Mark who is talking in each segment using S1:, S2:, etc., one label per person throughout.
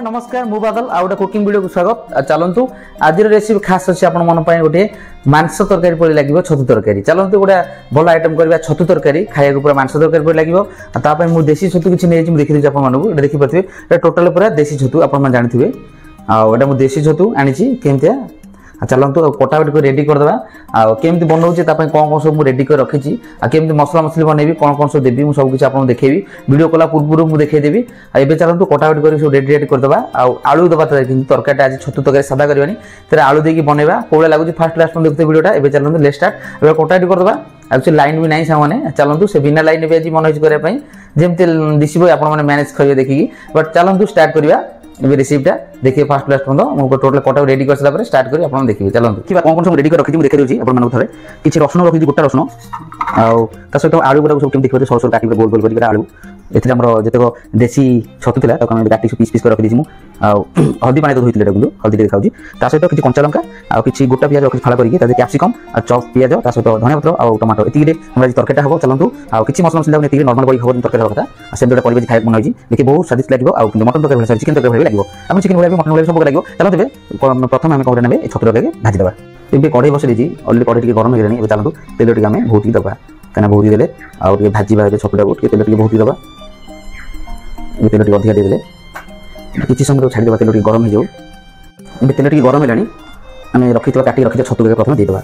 S1: नमस्कार मु बादल आ गोटे कुकिंग वीडियो को स्वागत। चलतु आज रेसिपी खास अच्छे आप मन गोटे मांस तरकारी पड़ी लगे छतु तरकारी। चलतु गोटे भल आइटम करवा छतु तरकारी खाया पूरा मांस तरकारी पड़ी लगे। मुझे देसी छतु किसी नहीं देखी दूसरी आपको देखिपे टोटाल पूरा देसी छतु आप जानते आटा मुझे देसी छतु आनी केमती चलतु कटाकटी को रेडी करदे केमती बनाऊे कौन कौन सब रेडी कर रखी केमती मसला मसली बनैबी कौन कौन सब देवी सब किसी आपको देखेबी वीडियो कला पूर्व मुझे देखीदेवी। एवं चलतु कटाकटी कर सब रेडी रेडी करदे आलू दबा तरकारी आज छतु तरकारी सादा करवानी तेरे आलू देकी बनैबा कौन लगुच फास्ट लास्ट देखते वीडियोटा। एवं चलतु लेट स्टार्ट एवं कटाकटी करदे एक्चुअली लाइन भी नहीं सामने चलतु से बिना लाइन भी आज मनोज करने जमती दिशो आप मैनेज करेंगे देखिकी बट चलतु स्टार्ट करवा ये रेसिपीटा देखिए फास्ट लास्ट मुझे टोटल कटा रेडी कर सारा स्टार्ट कर आप देखिए। चलते कौन कौन सब रेडी कर रखी देखी दूसरी आपको थे किसी रसुण रखी गोटा रसुण आ सहित आलू गुड़ा सब देखिए सर सर काटिक गोल गोल कर आलू एथि जितक देसी छतु था काटी पीस पीस कर रखी हल्दी पानी तो धोते हल्दी देखा सहित किसी कंचा लंका आ किसी गोटा पियाज रखी फाड़ा करके कैप्सिकम आ चप पियाज सहित धनिया पत्र और टमाटो ये तरकारी हम चलतु आ किसी मसला मसला नर्माल बड़ी हम तरकारी कथा से गोटे परिवेश खाया बनाई देखिए बहुत स्वादिष्ट लगे आ मटन तरकारी चिकेन तरकारी लगे आप चिकेन भाई मटन भाई सब लगे। चलते प्रथम आम कौन ने छतु तरकारी भाजीदेवा ये कढ़ई बसई देती अलरेडी कढ़ई गरम हो चलतु तेल टी आम बहुत दबा कहीं बहुत देले आउ भाजवा छतुटा को तेल टी बहुत दबा तेल टी अधिका देदेले किसी समय छाड़ीदा तेल टी गरम हो तेल टी गरम है आम रखी काटिक रखी छतु प्रथम देदेवा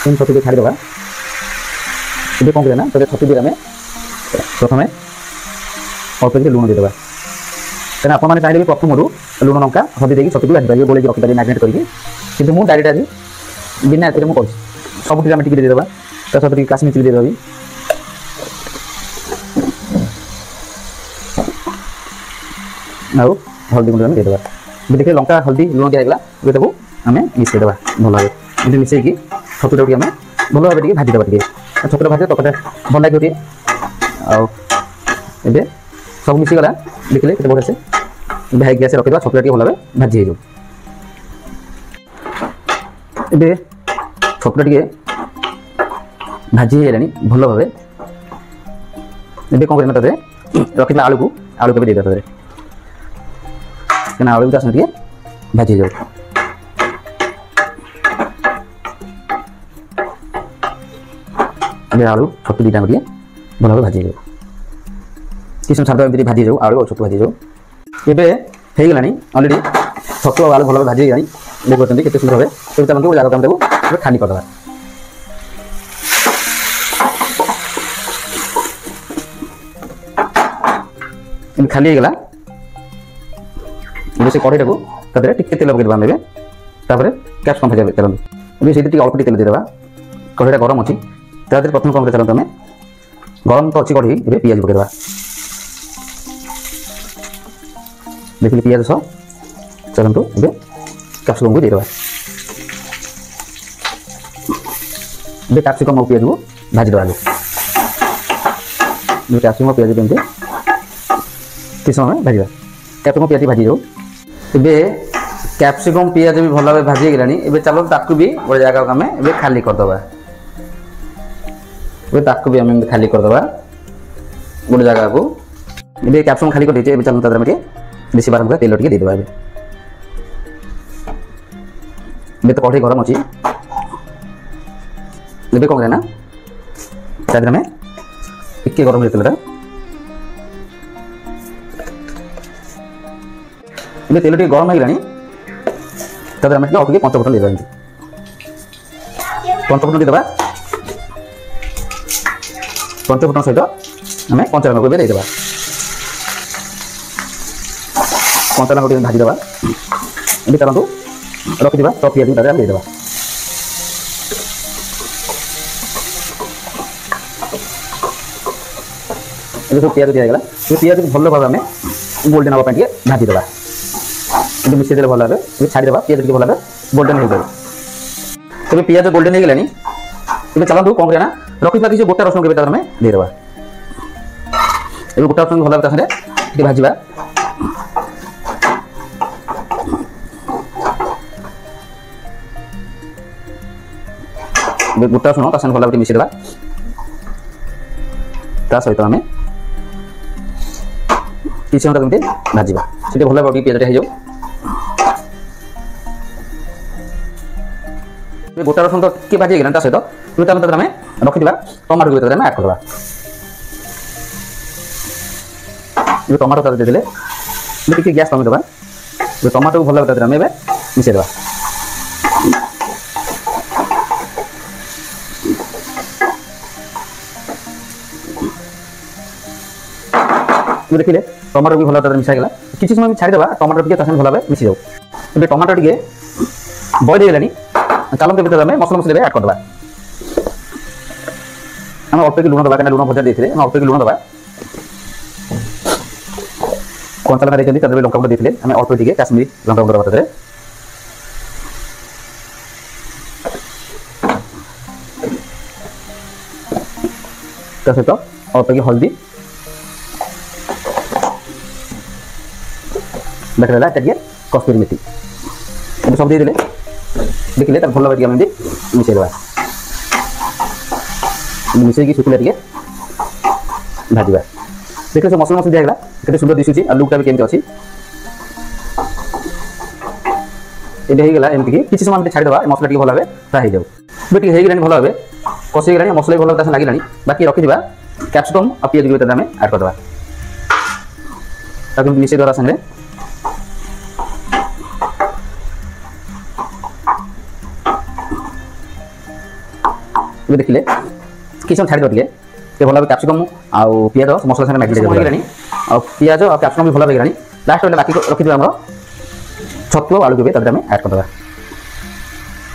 S1: छतु छाड़ीदा ये कौन करें तो छतु आम प्रथम अल्प लुण देदेवा कहीं आप चाहिए प्रथम लुण लंका हल्दी देकी छतु भाजी गोल रखिपारे मैरिनेट करके कि मुझे डायरेक्ट आज बिना एत मुझे सब आम टिके देदेवा तो सहित काश्मीर चिली देदेवी आउ हल्दी गुंड आम देदेवा देखिए लंका हल्दी लुण दिगला ये आम मिसईदेवा भल भाव मिसईकी छतुटा आम भल भाव भाजीदेवा टे छतुटा भाजी तरकारी भल लगे टे सब मिसीगला देखिले के बढ़िया से भाई गैस रखिदा छतुटा टे भल भाव भाजी हो ए छतुटा टे भाजी भल भाव कौन करना रखी आलू को आलू के देदेवा कहीं आलू भी टे भाजी हो आलू छतु दुटा गोटे भल भाव भाजी हो किस समय छाड़ भाजी जाऊ आलू और छतु भाजी जाऊ एवं हो गलानी अलरेडी छतु आलू भल भाजी देखते केते सुंदर भाव तो चलते जगह आम खाली करदे खाली होगा से कढ़ईटा को टे तेल पकड़ आम कैप्सिकम भाजा चलते से अल्प तेल देदेवा कढ़ईटा गरम अच्छी तरह प्रथम कौन चलते आम गरम तो अच्छी कढ़ई ये पियाज पकड़ा देखिए पियाज सह चलतु ये कैप्सिकम को देदेवा ये कैप्सिकम और पियाज को भाजीदेवा आगे कैप्सिकम और पियाज केमती किस समय भाजवा कैप्सिकम पियाज भाजी जाऊ ए कैप्सिकम पियाज भी भल भाव भाजी गलानी चलो ताकू भी गोटे जगह आम खाली करदे ताकू भी आम खाली करदे गोटे जगह को ये कैप्सिकम खाली कर दीजिए चलो तरह देसी बारम का तेल टे देदेवा ये तो कढ़ई गरम अच्छी ये कौन करना तादेह आम टिके गरम तेलटा ये तेल टे गरम होगा तादेह आम अल्प पंचफुटन देदेवा पंचफुटन देदेवा पंचफुटन सहित आम कंचा लंका भी देदेवा कंचा लंका भाजीदेवा ये चलतु रखी चप पियाज आम देदेवा ये सब पियाज दिगला ये पियाज भल भाव आम गोल्डेन हाँवा भाजीदेवा मिसई दे भल भाव छाड़ीदेवा पियाज टे भल भाव गोल्डेन हो जाए तब पियाज गोल्डेन हो गलानी ये चलतु कौन करना रखी किसी गोटा रसुण के आम देदेवा ये गोटा रसुण भल भाव भाजवा गोटा रसुण ता संगे भल भाव मिसेदेवा ता सहित आम किसी समय कमी भाजवा से भल भाव पियाज हो गोटा रसुण तो किए भाजी गला सहित आम रखी टमाटो को आम ऐड करवा टमाटो देदेले टी गैस कमीदेवा टमाटो को भल भाव आम मिसेदेवा देखिए टमाटो भी भल भाव मिसाई गला किसी समय छाड़ीदेवा टमाटो टी भल भाव मिसी जाऊ टमाटो टी बॉइल हो गलानी चलते भितर आम मसला मसली ऐड करदे आम अल्प कि लुण दबा कहीं लुण भजा देते अल्प कि लुण दबा कंचा लंका देते लंका गुंड देते आम अल्प टे काश्मीरी लंका गुंड दबा सहित अल्प कि हल्दी देखिए कस्तूरी मेथी सब देदेले देखिए भल भाव मिसेदेवा मिसेक शुखिला टे भाजवा देखिए सब मसला मसली दिगला के सुंदर दिशुची लुकटा भी केमती अच्छी होगा एमती किसी समय छाड़ीदेवा मसला टी भल भाव फ्राए हो जाऊ होगा भल भाव कषे मसला भी भल भाव लगे बाकी रखा कैप्सिकम और पियाज को आम ऐड करदे मिसे देवा सामने देखिले किसी समय छाड़ी दिए भल भाव कैप्सिकम आउ पियाज मसला सामने मैगी होगा पियाज और कैप्सिकम भी भल भाव लास्ट बाकी रखी आम छतु आलू को भी आम ऐड करदे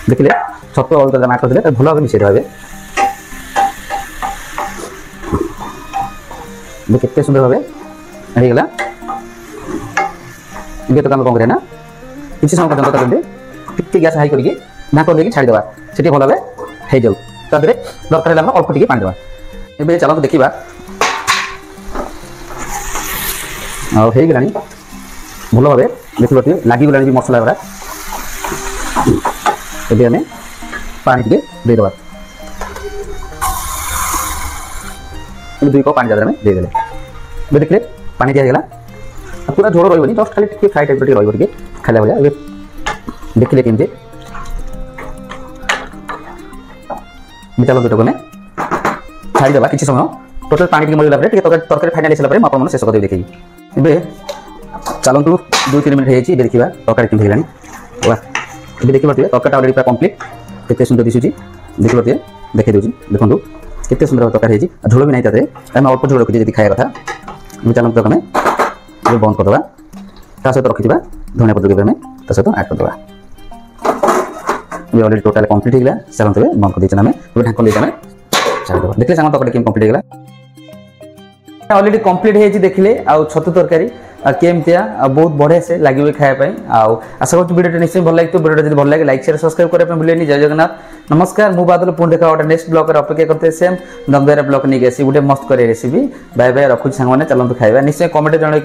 S1: देखिले छतु आलू आम ऐड करदे भल भाव मिसे देवे केते सुंदर भाव होगा ये तो आम कौन करें किसी समय पर्यटन टी गैस हाई करके ढाक देकी छाड़ीदेवा से भल भाव हो जाऊ तादे दरकार अल्प टे पानी देवा ए चलते देखा आईगला भल भाव देखिए लगिगला भी मसला गुड़ा ये आम पानी टे देदेवा 2 कप पानी आम देदेले देखिए पानी दिगला पूरा झोल रही जस्ट खाली फ्राए टाइप रे खाला भाया देखिले केमती चलते आम छाड़ीदेवा किसी समय टोटाल पानी मरला तरकारी फाइनाल आसापर मुझे शेष कर देखिए ए चलतु 2-3 मिनट हो देखा तरकारी केमती होगा वाह ये देखिए तरकारी अलरेडी पूरा कम्प्लीट केते सुंदर दिशुची देखिए देखी दूसरी देखो केते सुंदर तरकारी झोल भी नहीं आम अल्प झोल रखी जी खाया कथा चलते आम बंद करदे सहित रखी धनिया पत्र आम सहित ऐड करदे ऑलरेडी टोटल कंप्लीट होगा चलते बंद कर आम ढाक आम छाड़ीदेवा देखिए सामान तरकारी केम कंप्लीट होगा ऑलरेडी कंप्लीट हो देखिले आउ छतु तरकारी केमतिया बहुत बढ़िया से लगे खायापी आशा कर वीडियो निश्चय भल लगे वीडियो जब भल लगे लाइक शेयर सब्सक्राइब करने भूलें जय जगन्नाथ नमस्कार मु बादल पुणी देखा गोटे नेक्स्ट ब्लॉग अपेक्षा करते सेम दमदार ब्लॉग नहीं आसी गोटे मस्त कर रेसिपी बाय बाय रखुच्छी सांग चलते खाଇବା निश्चय कमेंट जन